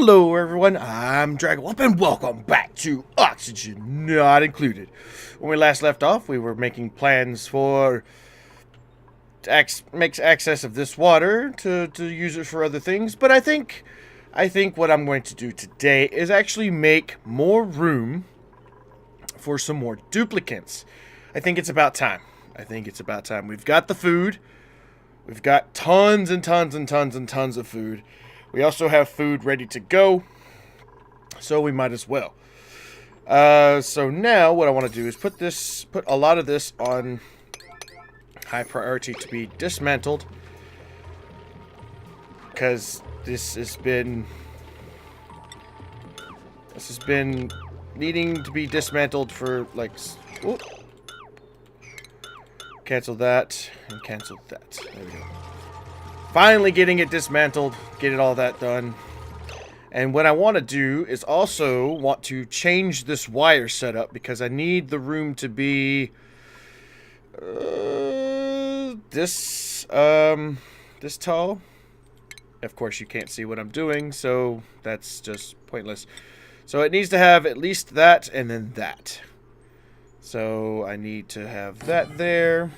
Hello everyone, I'm Dragon and welcome back to Oxygen Not Included. When we last left off, we were making plans for makes access of this water to use it for other things, but I think what I'm going to do today is actually make more room for some more duplicants. I think it's about time. We've got the food. We've got tons and tons and tons and tons of food. We also have food ready to go, so we might as well. So now what I want to do is put a lot of this on high priority to be dismantled, because this has been needing to be dismantled for like. Whoop. Cancel that and cancel that. There we go. Finally getting it dismantled, get all that done. And what I want to do is also want to change this wire setup, because I need the room to be this tall. Of course you can't see what I'm doing, so that's just pointless. So it needs to have at least that and then that. So I need to have that there,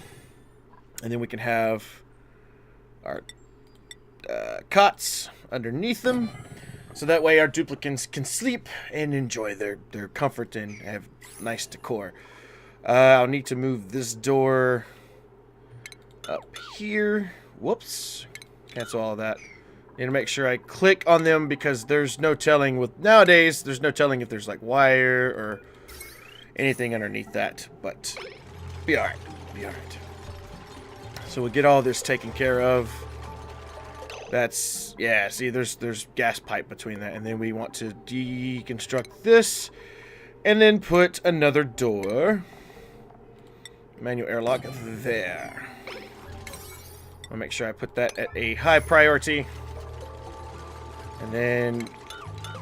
and then we can have our cots underneath them, so that way our duplicants can sleep and enjoy their comfort and have nice decor. I'll need to move this door up here. Whoops. Cancel all that. Need to make sure I click on them, because there's no telling nowadays there's no telling if there's like wire or anything underneath that, but be alright. So we'll get all this taken care of. That's, yeah, see, there's gas pipe between that, and then we want to deconstruct this and then put another door, manual airlock, there. I'll make sure I put that at a high priority, and then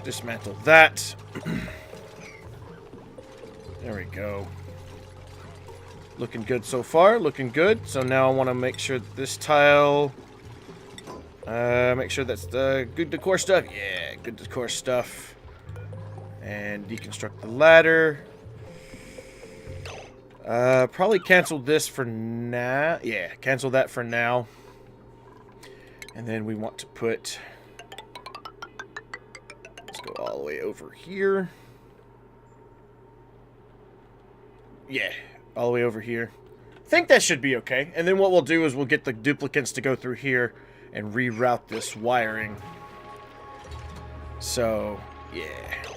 dismantle that. There we go. Looking good so far, looking good. So now I want to make sure that this tile, make sure that's the good decor stuff. Yeah, good decor stuff. And deconstruct the ladder. Probably cancel this for now. Yeah, cancel that for now. And then we want to put, let's go all the way over here. Yeah, all the way over here. I think that should be okay. And then what we'll do is we'll get the duplicants to go through here and reroute this wiring. So, yeah.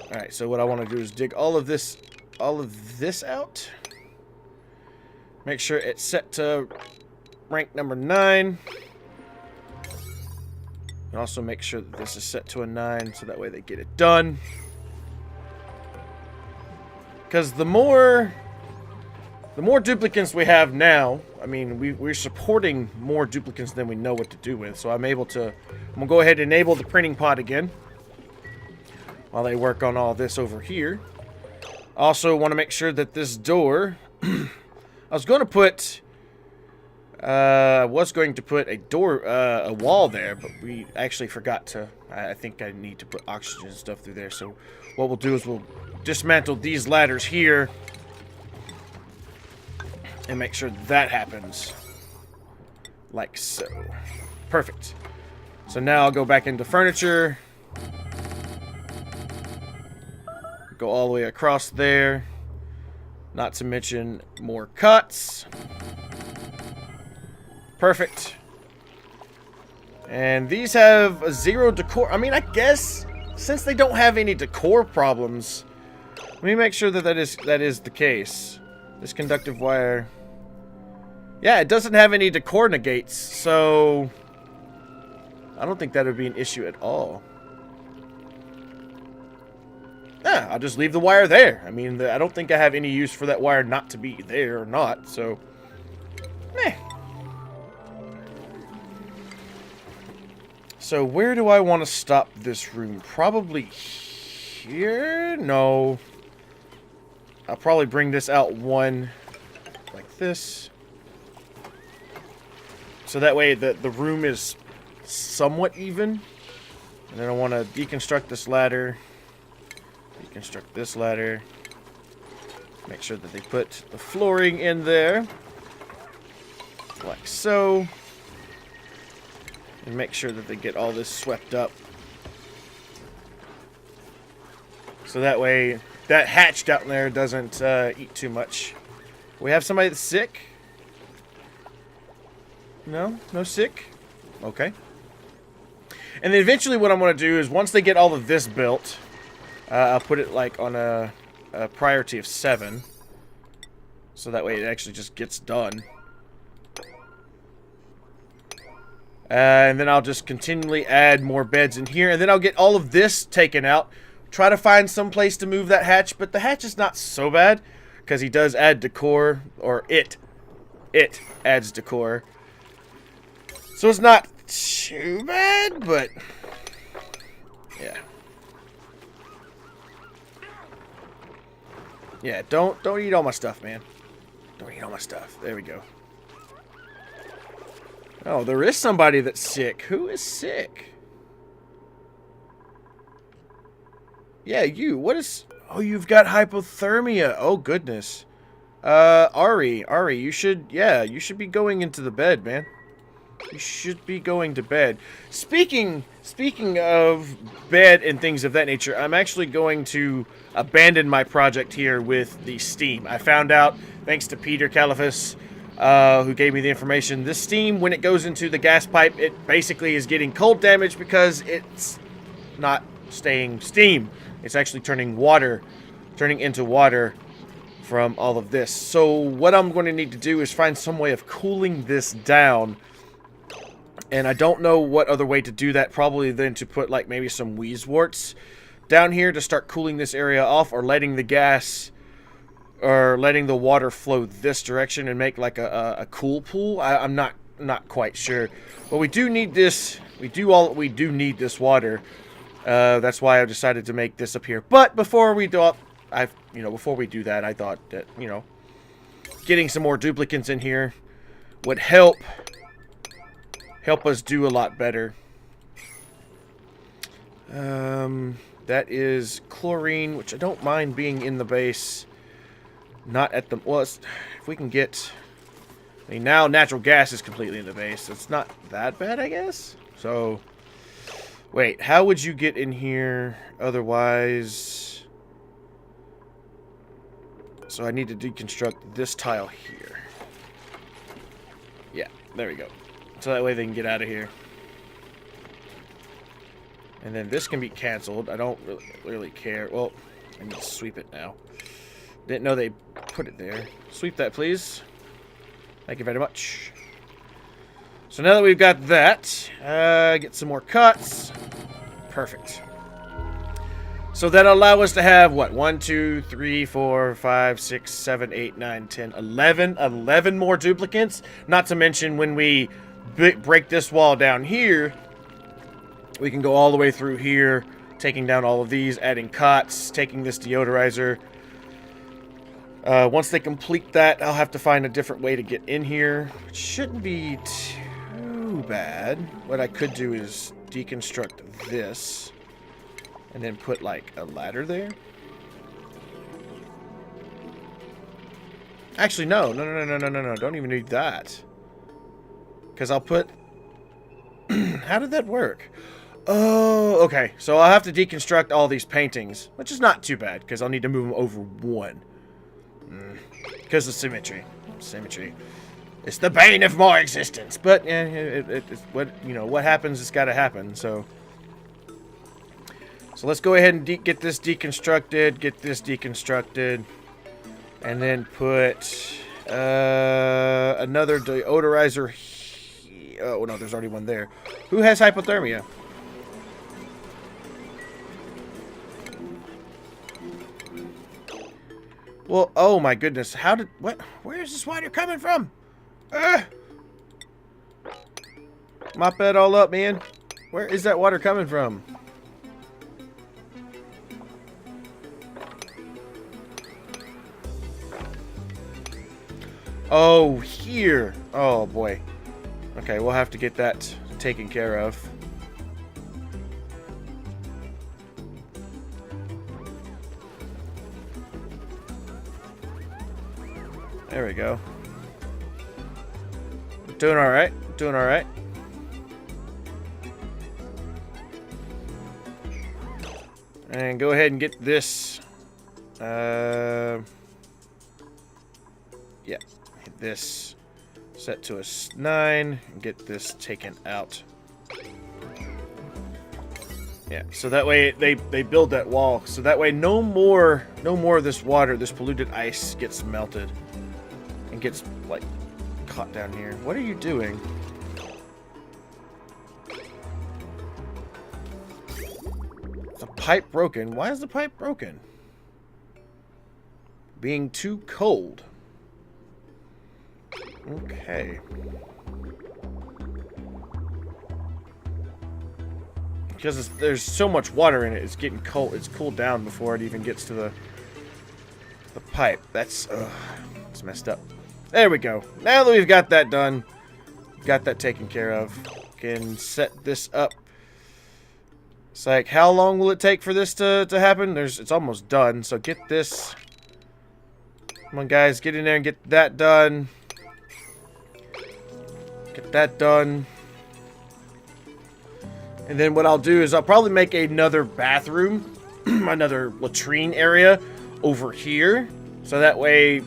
Alright, so what I want to do is dig all of this out. Make sure it's set to rank number 9. And also make sure that this is set to a 9, so that way they get it done. Because the more duplicants we have now, I mean, we're supporting more duplicants than we know what to do with. So I'm going to go ahead and enable the printing pod again while they work on all this over here. Also want to make sure that this door, I was going to put a wall there, but we actually forgot to. I think I need to put oxygen stuff through there. So what we'll do is we'll dismantle these ladders here and make sure that happens like so. Perfect. So now I'll go back into furniture, go all the way across there, not to mention more cuts. Perfect. And these have a 0 decor. I mean, I guess since they don't have any decor problems, let me make sure that is the case. This conductive wire. Yeah, it doesn't have any decor negates, so I don't think that would be an issue at all. Yeah, I'll just leave the wire there. I mean, I don't think I have any use for that wire not to be there or not, so meh. So where do I want to stop this room? Probably here? No. I'll probably bring this out one like this. So that way the room is somewhat even. And then I want to deconstruct this ladder. Deconstruct this ladder. Make sure that they put the flooring in there. Like so. And make sure that they get all this swept up. So that way, that hatch down there doesn't eat too much. We have somebody that's sick? No? No sick? Okay. And then eventually what I'm going to do is once they get all of this built, I'll put it like on a priority of 7. So that way it actually just gets done. And then I'll just continually add more beds in here. And then I'll get all of this taken out. Try to find some place to move that hatch. But the hatch is not so bad. Because he does add decor. Or it adds decor. So it's not too bad. But yeah. Yeah, don't eat all my stuff, man. Don't eat all my stuff. There we go. Oh, there is somebody that's sick. Who is sick? Yeah, you. What is... Oh, you've got hypothermia. Oh, goodness. Ari, you should... Yeah, you should be going into the bed, man. You should be going to bed. Speaking of bed and things of that nature, I'm actually going to abandon my project here with the steam. I found out, thanks to Peter Califas, who gave me the information, this steam, when it goes into the gas pipe, it basically is getting cold damage because it's not staying steam. It's actually turning into water from all of this. So what I'm going to need to do is find some way of cooling this down. And I don't know what other way to do that. Probably then to put like maybe some wheezeworts down here to start cooling this area off, or letting the gas or letting the water flow this direction and make like a cool pool. I'm not quite sure. But we do need this. We do need this water. That's why I decided to make this up here. But before we do before we do that, I thought that, getting some more duplicants in here would help us do a lot better. That is chlorine, which I don't mind being in the base. Not at the... Well, if we can get... I mean, now natural gas is completely in the base. It's not that bad, I guess. So, wait. How would you get in here otherwise? So I need to deconstruct this tile here. Yeah, there we go. So that way they can get out of here. And then this can be canceled. I don't really care. Well, I need to sweep it now. Didn't know they put it there. Sweep that, please. Thank you very much. So now that we've got that, get some more cuts. Perfect. So that'll allow us to have, what, 1, 2, 3, 4, 5, 6, 7, 8, 9, 10, 11. 11 more duplicants. Not to mention when we break this wall down here, we can go all the way through here, taking down all of these, adding cots, taking this deodorizer. Once they complete that, I'll have to find a different way to get in here. It shouldn't be too bad. What I could do is deconstruct this and then put like a ladder there. Actually, no. Don't even need that. Because I'll put... How did that work? Oh, okay. So I'll have to deconstruct all these paintings, which is not too bad, because I'll need to move them over one. Because of symmetry. Symmetry. It's the bane of my existence. But, yeah, it's what happens, it's got to happen, so... So let's go ahead and get this deconstructed, and then put another deodorizer here. Oh, no, there's already one there. Who has hypothermia? Well, oh my goodness. Where is this water coming from? Mop that all up, man. Where is that water coming from? Oh, here. Oh, boy. Okay, we'll have to get that taken care of. There we go. Doing all right. Doing all right. And go ahead and get this. Yeah. Hit this. Set to a 9. And get this taken out. Yeah. So that way they build that wall. So that way no more of this water, this polluted ice gets melted and gets like caught down here. What are you doing? The pipe broken. Why is the pipe broken? Being too cold. Okay. Because there's so much water in it, it's getting cold. It's cooled down before it even gets to the pipe. That's it's messed up. There we go. Now that we've got that done, got that taken care of, can set this up. It's like, how long will it take for this to happen? It's almost done, so get this. Come on, guys, get in there and get that done. Get that done. And then what I'll do is I'll probably make another bathroom, another latrine area over here. So that way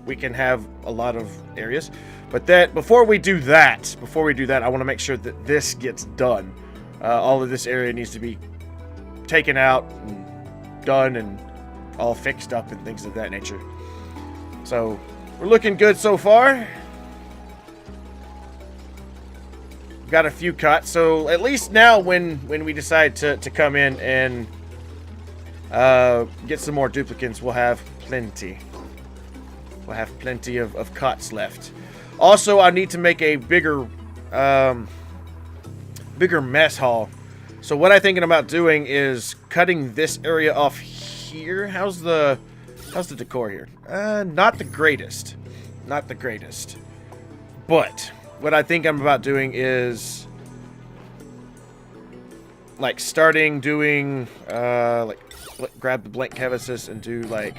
we can have a lot of areas. But before we do that, I want to make sure that this gets done. All of this area needs to be taken out and done and all fixed up and things of that nature. So we're looking good so far. Got a few cuts, so at least now when we decide to come in and get some more duplicants, we'll have plenty. We'll have plenty of cuts left. Also, I need to make a bigger mess hall. So what I'm thinking about doing is cutting this area off here. How's the decor here? Not the greatest. Not the greatest. But what I think I'm about doing is like starting doing grab the blank canvases and do like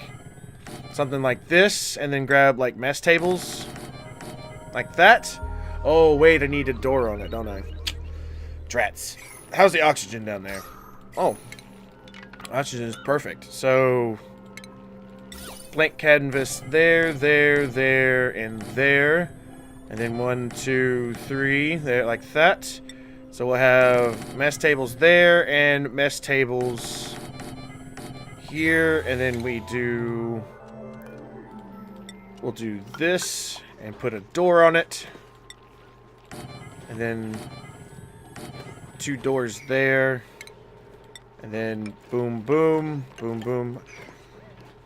something like this, and then grab like mess tables like that. Oh wait, I need a door on it, don't I? Drats. How's the oxygen down there? Oh, oxygen is perfect. So blank canvas there, and there. And then 1, 2, 3, there, like that. So we'll have mess tables there and mess tables here. And then we'll do this and put a door on it. And then 2 doors there. And then boom, boom, boom, boom.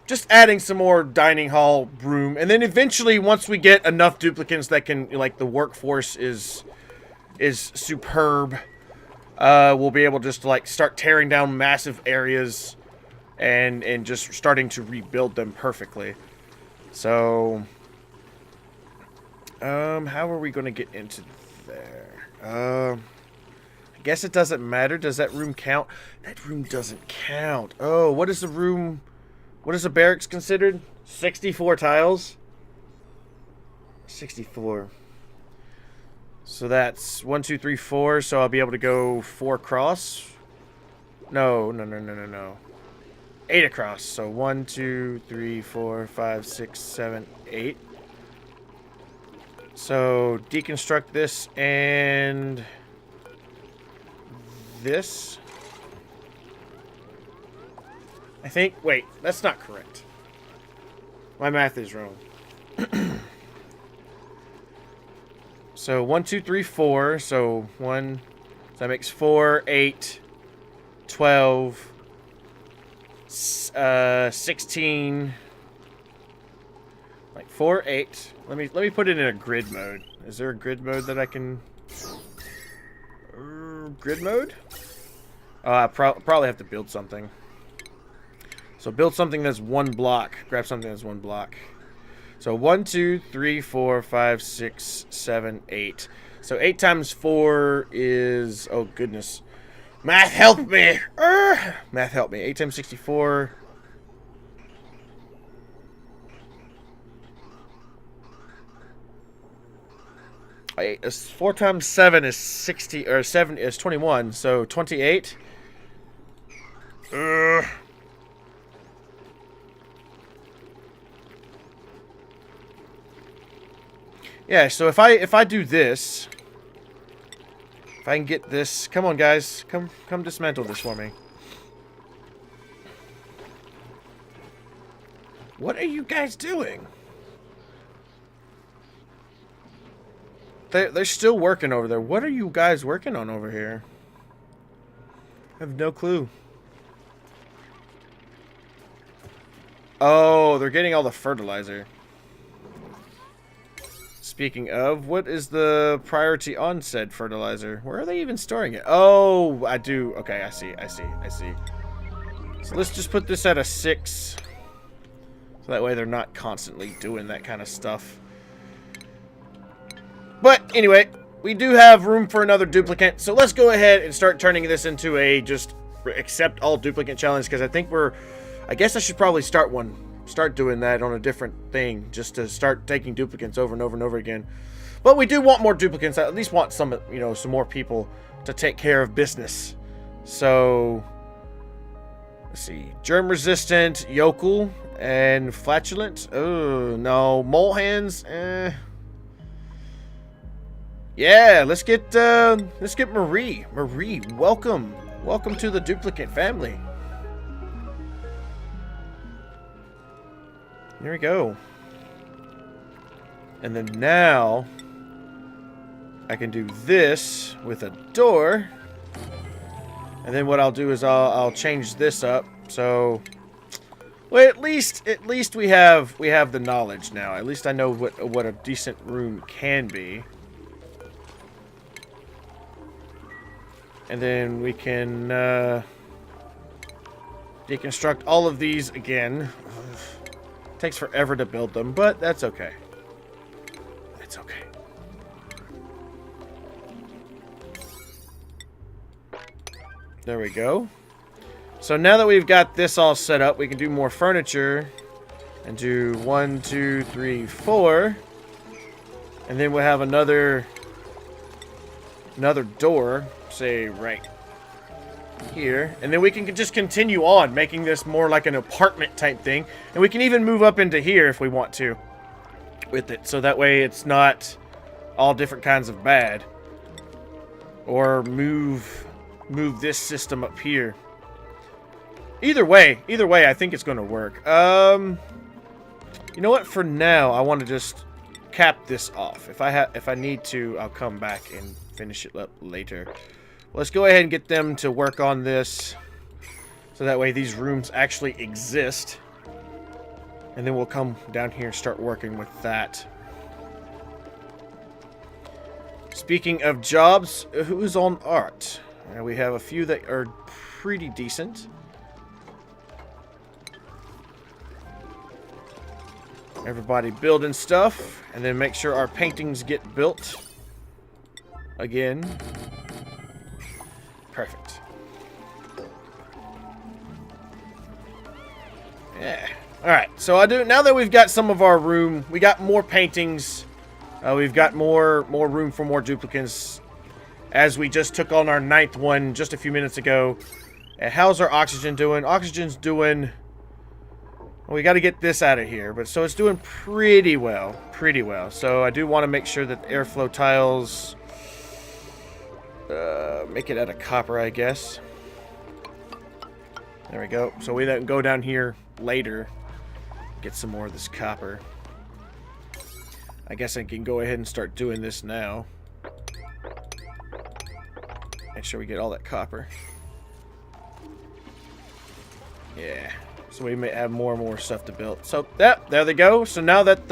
Just adding some more dining hall room, and then eventually, once we get enough duplicants that can, like, the workforce is superb, we'll be able just to like start tearing down massive areas, and just starting to rebuild them perfectly. So, how are we going to get into there? I guess it doesn't matter. Does that room count? That room doesn't count. Oh, what is the room? What is a barracks considered? 64 tiles? 64. So that's 1, 2, 3, 4. So I'll be able to go 4 across. No. 8 across. So 1, 2, 3, 4, 5, 6, 7, 8. So deconstruct this and this. I think, wait, that's not correct. My math is wrong. So 1, 2, 3, 4. So 1, so that makes 4, 8, 12, 16. Like 4, 8. Let me put it in a grid mode. Is there a grid mode that I can? Grid mode? I probably have to build something. So build something that's 1 block. Grab something that's 1 block. So 1, 2, 3, 4, 5, 6, 7, 8. So 8 times 4 is, oh goodness. Math help me! Math help me. 8 times 64. Wait, 4 times 7 is 60, or 7 is 21, so 28. Yeah, so if I do this, if I can get this, come on guys, come dismantle this for me. What are you guys doing? They're still working over there. What are you guys working on over here? I have no clue. Oh, they're getting all the fertilizer. Speaking of, what is the priority on said fertilizer? Where are they even storing it? Oh, I do. Okay, I see. So let's just put this at a 6. So that way they're not constantly doing that kind of stuff. But anyway, we do have room for another duplicant. So let's go ahead and start turning this into a just accept all duplicant challenge. Because I think I guess I should probably start doing that on a different thing. Just to start taking duplicants over and over and over again. But we do want more duplicants. I at least want some, some more people to take care of business. So, let's see. Germ resistant, yokel, and flatulent. Oh, no. Mole hands, Yeah, let's get Marie. Marie, welcome. Welcome to the duplicate family. Here we go. And then now I can do this with a door. And then what I'll do is I'll change this up. So, well, at least we have the knowledge now. At least I know what a decent room can be. And then we can deconstruct all of these again. Takes forever to build them, but that's okay. That's okay. There we go. So now that we've got this all set up, we can do more furniture. And do 1, 2, 3, 4. And then we'll have another door, say right here, and then we can just continue on making this more like an apartment type thing, and we can even move up into here if we want to with it, so that way it's not all different kinds of bad, or move this system up here. Either way I think it's going to work. You know what, for now I want to just cap this off. If I need to, I'll come back and finish it up later. Let's go ahead and get them to work on this, so that way these rooms actually exist. And then we'll come down here and start working with that. Speaking of jobs, who's on art? We have a few that are pretty decent. Everybody building stuff, and then make sure our paintings get built again. Perfect. Yeah. Alright, so now that we've got some of our room, we got more paintings, we've got more room for more duplicants, as we just took on our 9th one just a few minutes ago. And how's our oxygen doing? Oxygen's doing... Well, we got to get this out of here, but so it's doing pretty well. So I do want to make sure that the airflow tiles... make it out of copper, I guess. There we go. So we then go down here later, get some more of this copper. I guess I can go ahead and start doing this now. Make sure we get all that copper. Yeah. So we may have more and more stuff to build. So there they go. So now that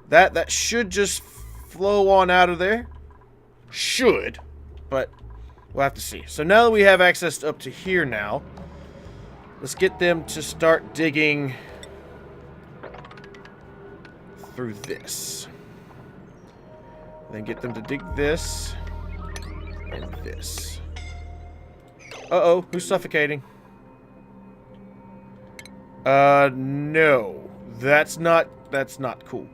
that should just flow on out of there. Should. But we'll have to see. So now that we have access up to here now, let's get them to start digging through this. Then get them to dig this and this. Uh-oh, who's suffocating? No. That's not cool.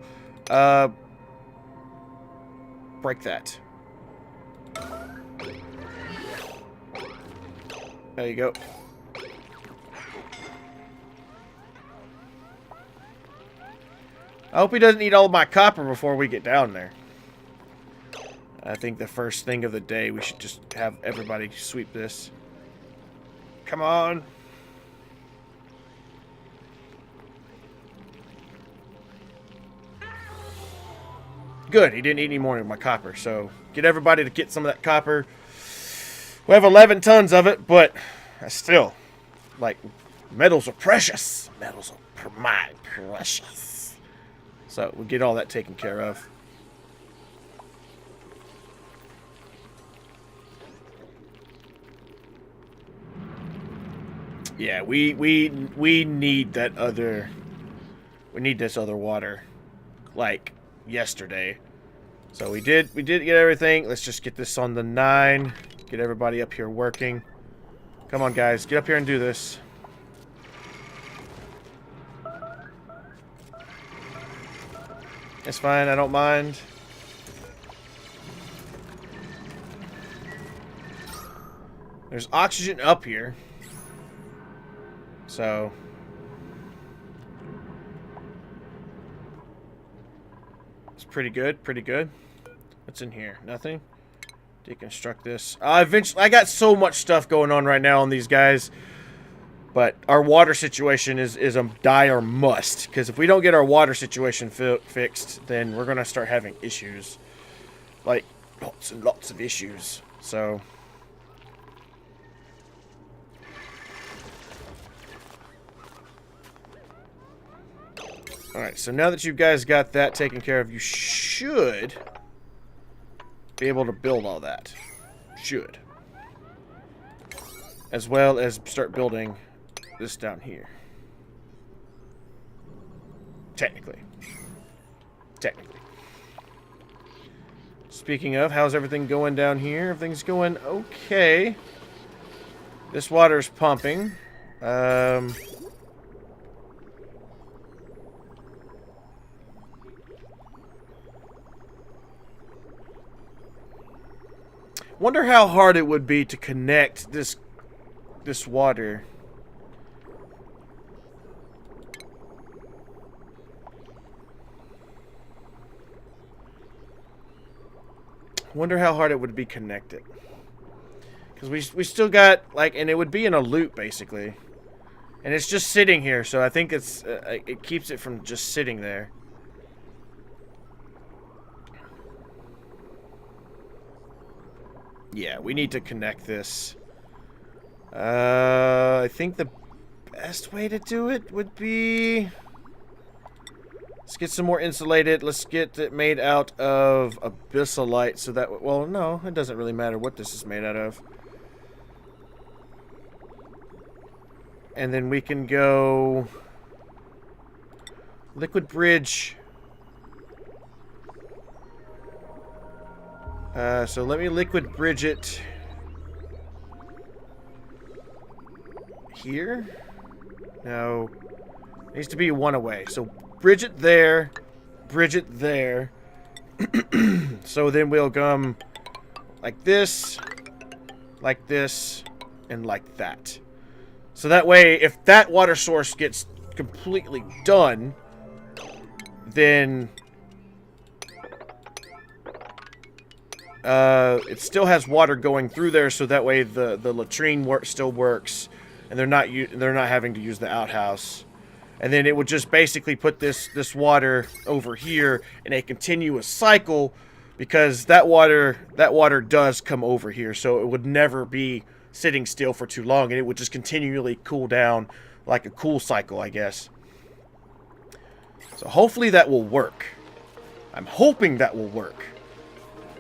Break that. There you go. I hope he doesn't eat all of my copper before we get down there. I think the first thing of the day, we should just have everybody sweep this. Come on. Good, he didn't eat any more of my copper, so get everybody to get some of that copper. We have 11 tons of it, but still, like, metals are precious. Metals are my precious. So we'll get all that taken care of. Yeah, we need that other. We need this other water, like yesterday. So we did get everything. Let's just get this on the 9. Get everybody up here working. Come on, guys, get up here and do this. It's fine. I don't mind. There's oxygen up here. So it's pretty good, pretty good. What's in here? Nothing. Deconstruct this. Eventually, I got so much stuff going on right now on these guys, but our water situation is a dire must. Because if we don't get our water situation fixed, then we're gonna start having issues, like lots and lots of issues. So. Alright, so now that you guys got that taken care of, you should be able to build all that. Should. As well as start building this down here. Technically. Technically. Speaking of, how's everything going down here? Everything's going okay. This water's pumping. Wonder how hard it would be to connect this water. Wonder how hard it would be connected. Because we still got, like, and it would be in a loop, basically. And it's just sitting here, so I think it's it keeps it from just sitting there. Yeah, we need to connect this. I think the best way to do it would be... Let's get some more insulated. Let's get it made out of abyssalite so that... Well, no, it doesn't really matter what this is made out of. And then we can go... Liquid bridge... So let me liquid bridge it here. No, it needs to be one away. So bridge it there, bridge it there. So then we'll come like this, and like that. So that way, if that water source gets completely done, then it still has water going through there, so that way the latrine still works, and they're not having to use the outhouse. And then it would just basically put this water over here in a continuous cycle, because that water does come over here, so it would never be sitting still for too long, and it would just continually cool down like a cool cycle, I guess. So hopefully that will work. I'm hoping that will work.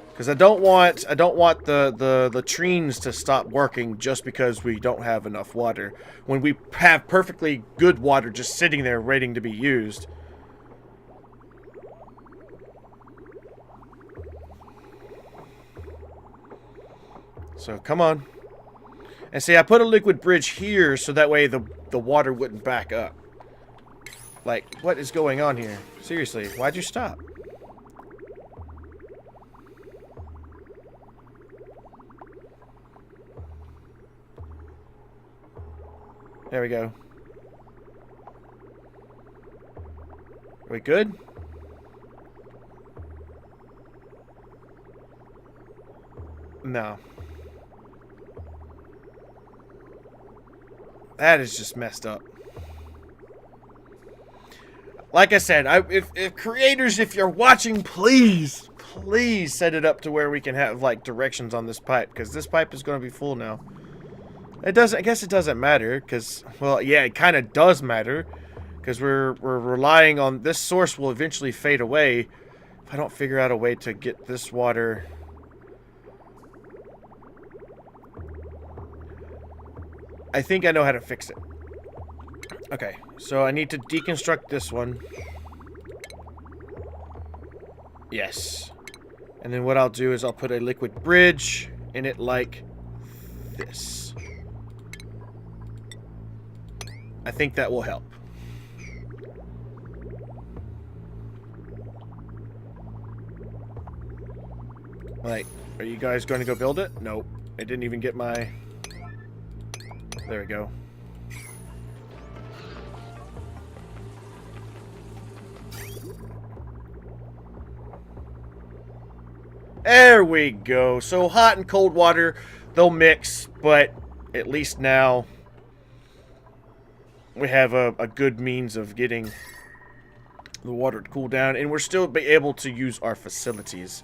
Because I don't want the latrines to stop working just because we don't have enough water. When we have perfectly good water just sitting there waiting to be used. So come on. And see, I put a liquid bridge here so that way the water wouldn't back up. Like, what is going on here? Seriously, why'd you stop? There we go. Are we good? No. That is just messed up. Like I said, if creators, if you're watching, please set it up to where we can have, like, directions on this pipe. Because this pipe is going to be full now. It doesn't, I guess it doesn't matter. Because, well, yeah, it kind of does matter. Because we're relying on, this source will eventually fade away. If I don't figure out a way to get this water... I think I know how to fix it. Okay, so I need to deconstruct this one. Yes. And then what I'll do is I'll put a liquid bridge in it like this. I think that will help. Like, are you guys going to go build it? Nope. I didn't even get my... There we go. There we go. So hot and cold water, they'll mix, but at least now we have a good means of getting the water to cool down, and we're still be able to use our facilities.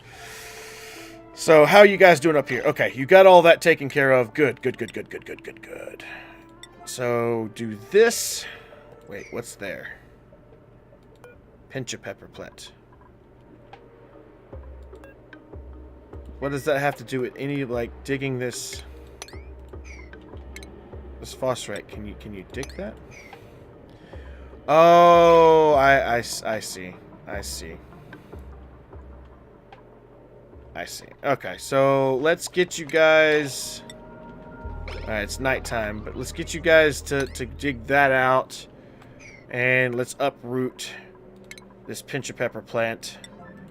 So how are you guys doing up here? Okay, you got all that taken care of. Good, good, good, good, good, good, good, good. So do this. Wait, what's there? Pinch a pepper plant. What does that have to do with any, like, digging this phosphorite? Can you dig that? Oh, I see. I see. I see. Okay, so let's get you guys... Alright, it's nighttime, but let's get you guys to dig that out. And let's uproot this pinch of pepper plant.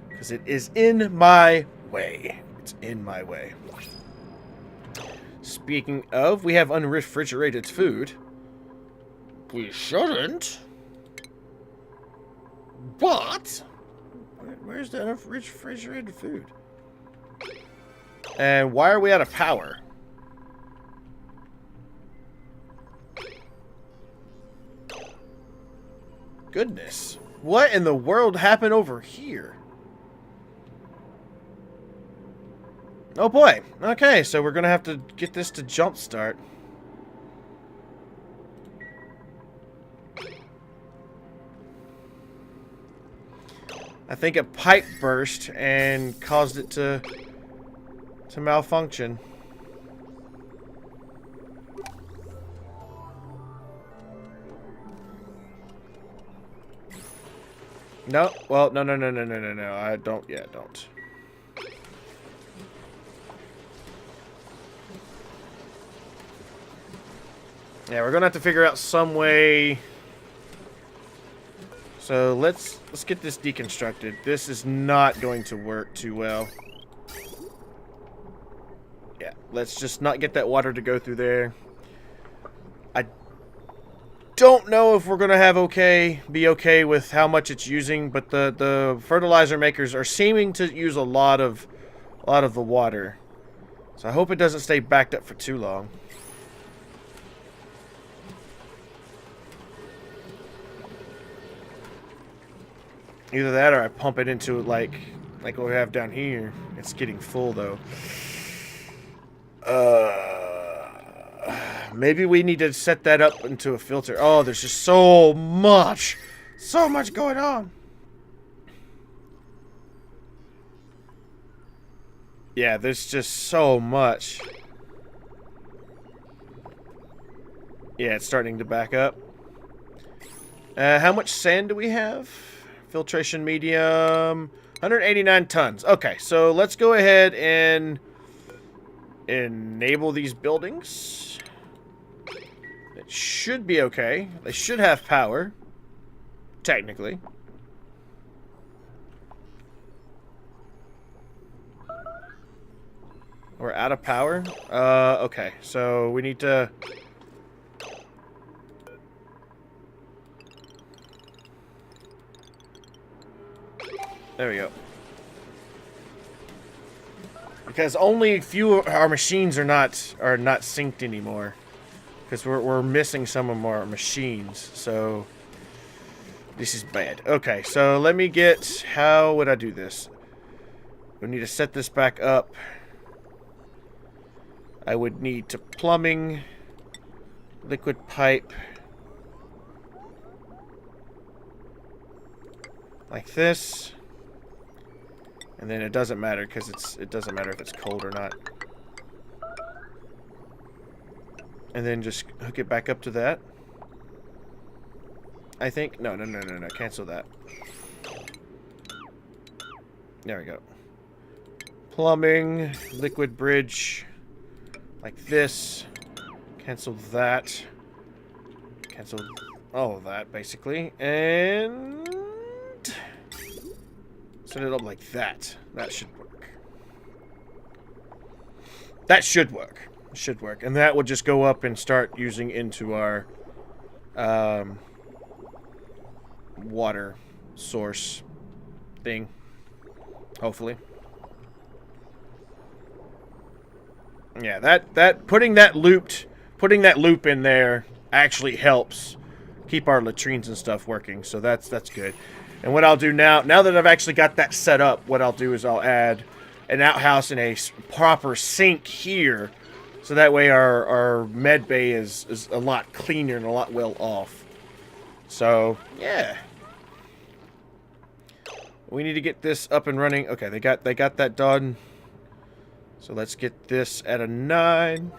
Because it is in my way. It's in my way. Speaking of, we have unrefrigerated food. We shouldn't. But... Where's the unrefrigerated food? And why are we out of power? Goodness. What in the world happened over here? Oh boy. Okay, so we're gonna have to get this to jumpstart. I think a pipe burst and caused it to malfunction. No, well, no, I don't, yeah, don't. Yeah, we're gonna have to figure out some way. So let's get this deconstructed. This is not going to work too well. Yeah, let's just not get that water to go through there. I don't know if we're gonna have be okay with how much it's using, but the fertilizer makers are seeming to use a lot of the water. So I hope it doesn't stay backed up for too long. Either that or I pump it into like what we have down here. It's getting full though. Maybe we need to set that up into a filter. Oh, there's just so much going on. Yeah, there's just so much. Yeah, it's starting to back up. How much sand do we have? Filtration medium, 189 tons. Okay, so let's go ahead and enable these buildings. It should be okay. They should have power, technically. We're out of power. Okay, so we need to There we go. Because only a few of our machines are not synced anymore. Because we're missing some of our machines. So this is bad. Okay, so let me get... How would I do this? We need to set this back up. I would need to plumbing, liquid pipe, like this, and then it doesn't matter because it doesn't matter if it's cold or not. And then just hook it back up to that. I think no, cancel that. There we go. Plumbing, liquid bridge. Like this. Cancel that. Cancel all of that, basically. And... set it up like that. That should work. That should work. It should work. And that will just go up and start using into our... water source thing. Hopefully. Yeah, that putting that loop in there actually helps keep our latrines and stuff working. So that's good. And what I'll do now that I've actually got that set up, what I'll do is I'll add an outhouse and a proper sink here, so that way our med bay is a lot cleaner and a lot well off. So yeah, we need to get this up and running. Okay, they got that done. So let's get this at a 9.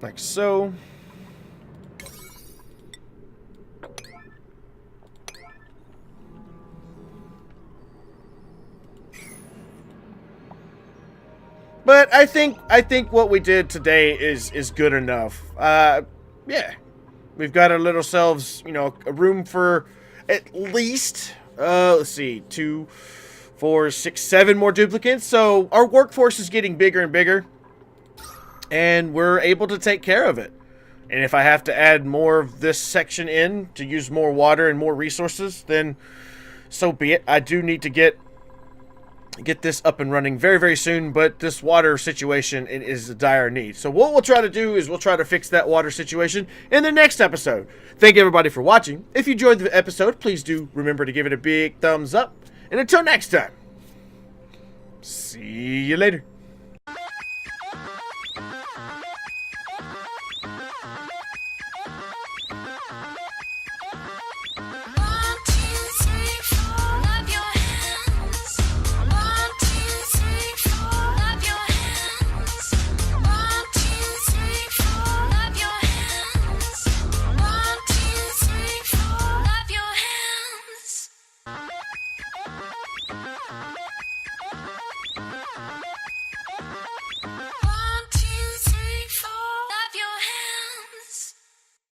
Like so. But I think what we did today is good enough. Yeah. We've got our little selves, you know, a room for at least let's see, 2, 4, 6, 7 more duplicants. So our workforce is getting bigger and bigger, and we're able to take care of it. And if I have to add more of this section in to use more water and more resources, then so be it. I do need to get this up and running very, very soon, but this water situation is a dire need. So what we'll try to do is we'll try to fix that water situation in the next episode. Thank you, everybody, for watching. If you enjoyed the episode, please do remember to give it a big thumbs up. And until next time, see you later.